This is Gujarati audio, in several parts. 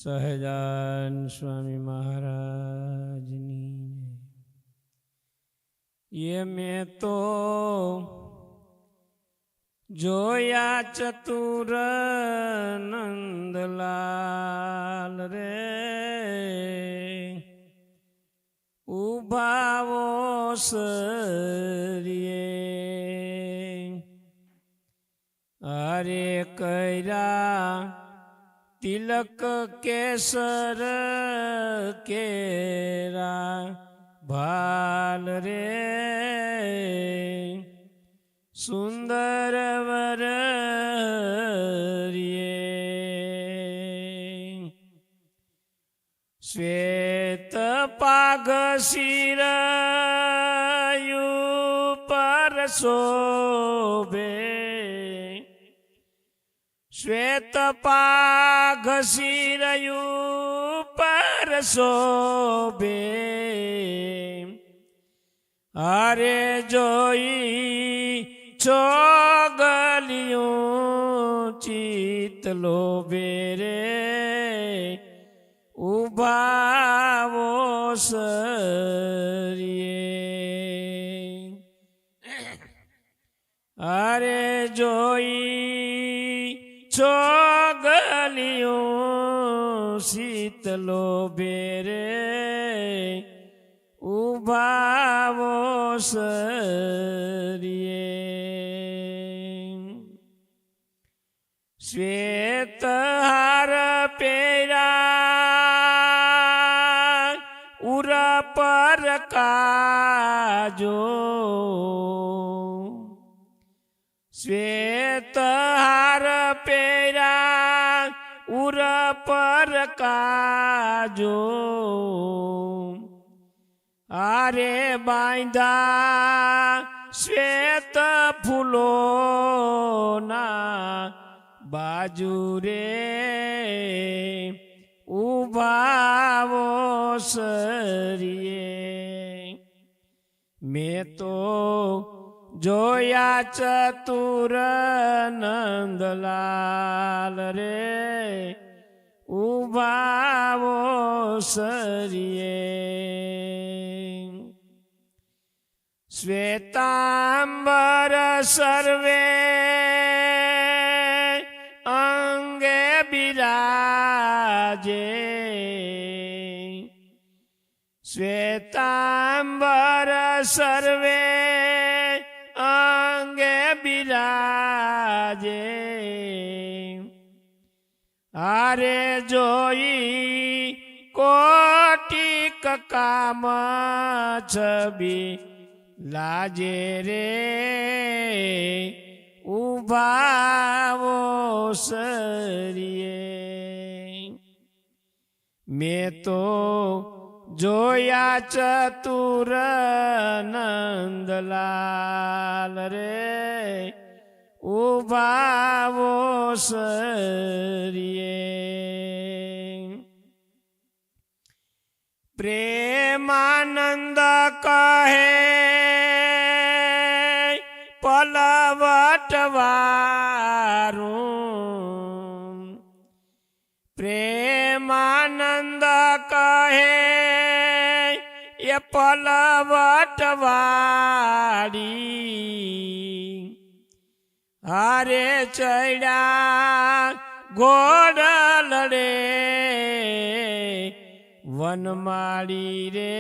સહજાન સ્વામી મહારાજની ये મેં તો જોયા ચતુર નંદલાલ રે ઉભાવો સરિયે અરે કર્યા તિલક કેસર કેરા ભાલ રે સુંદર વરિયે શ્વેત પાગ શિરયુ પર શોભે શ્વેત પાગ શિરયુ પર શોભે અરે જોઈ ચોગલિયું ચિત લોભે રે ઉભાવો સરિયે અરે જોઈ ચોગલિયું શીત લોભે રે ઉભાવો સરિયે શ્વેત હાર પેરા ઉર પર કાજો શ્વેત હાર પેરા ઉર પર કાજો આરે બાંધા શ્વેત ફૂલોના બાજુ રે ઉભાવો સરિયે મેં તો જોયા ચતુર નંદલાલ રે ઉભાવો સરિયે શ્વેતાંબર સર્વે અંગે બિરાજે શ્વેતાંબર સર્વે અંગે બિરાજે આરે જોઈ કોટિક કામ છબી લાજે રે ઉભાવો સરિયે મેં તો જોયા ચતુર નંદલાલ રે ઉભાવો સરિયે પ્રેમાનંદ કહે પલવટવારું પ્રેમાનંદ કહે એ પલવટવાડી હારે ચડ્યા ઘોડ લડે વનમાળી રે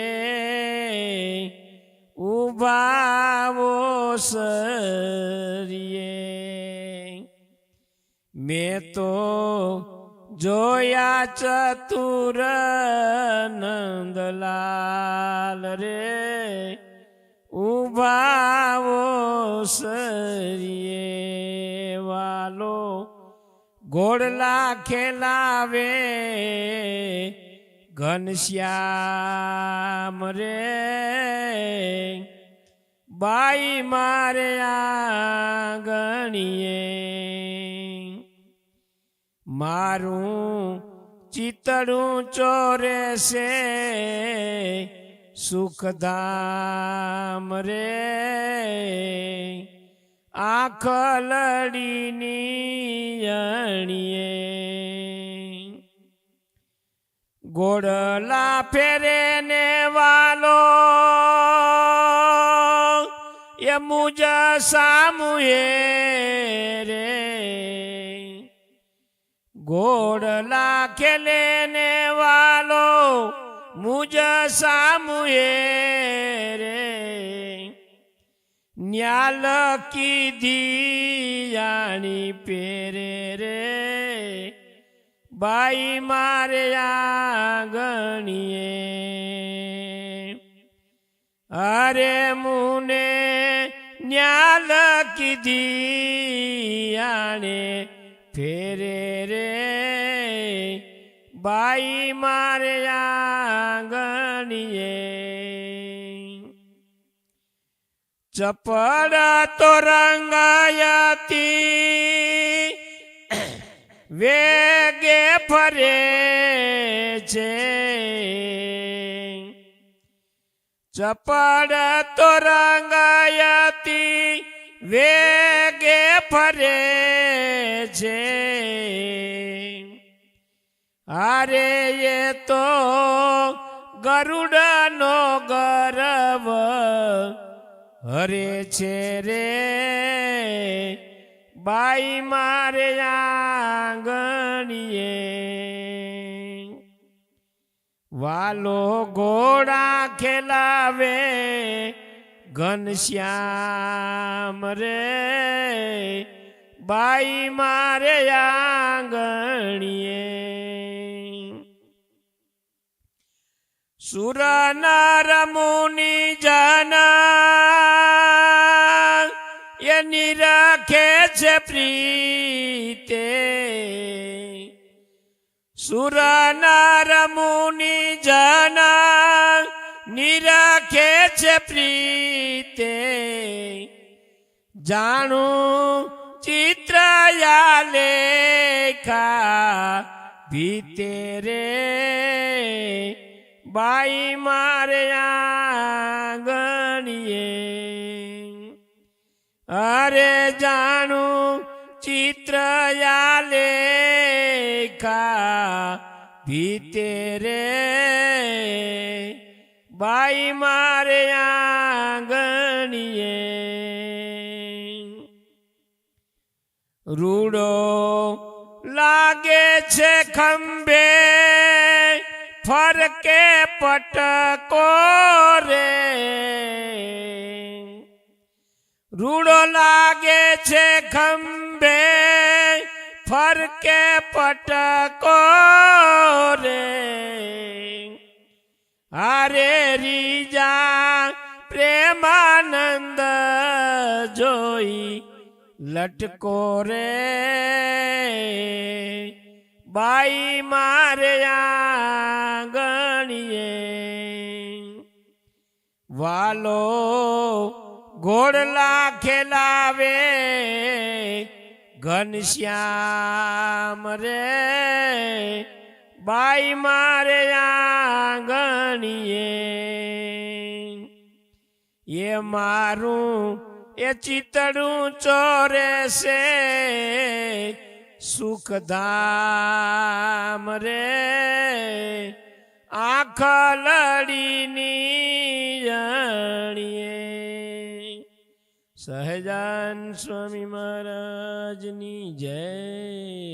ઉભાવો સરિયે મેં તો જોયા ચતુર નંદલાલ રે ઉભાવો સરિયે વાલો ઘોડલા ખેલાવે ઘનશ્યામ રે બાઈ મારે આંગણીએ મારું ચિતડું ચોરે છે સુખધામ રે આંખ લડીની અણીએ ગોળલા ફેરે ને વાલો એ મુજ સામુએ રે ગોળલા ખેલે ને વાલો મુજ સામુએ રે ન્યાલ કીધી જાણી પેરે રે બાઈ મારે આંગણીએ અરે મુને ન્યાલ કીધી આણે ફેરે રે બાઈ મારે આંગણીએ ચપડ તો રંગાયતી વેગે ફરે છે ચપડ તો રંગાયતી વેગે ફરે છે અરે એ તો ગરુડનો ગર્વ હરે છે રે બાઈ મારે આંગણીએ વાલો ઘોડા ખેલાવે ઘનશ્યામ રે બાઈ મારે આંગણીએ સુર નર મુનિ જના એની રાખે છે પ્રીતે સુર નર મુનિ જના નિરાખે છે પ્રીતે જાણું ચિત્રયા લેખા ભીતે રે બાઈ મારે આંગણીએ અરે જાણું ચિત્રયા લેખા ભીતે રે બાઈ મારે આંગણીએ રૂડો લાગે છે ખંભે ફરકે પટકો રે રૂડો લાગે છે ખંભે ફરકે પટકો રે અરે રીજા પ્રેમાનંદ જોઈ લટકો રે બાઈ મારે આંગણીએ વાલો ઘોડલા ખેલાવે ઘનશ્યામ રે બાઈ મારે આંગણીએ એ મારું એ ચિતડું ચોરે છે સુખધામ રે આંખ લડીની જાણીએ સહજાન સ્વામી મહારાજની જય.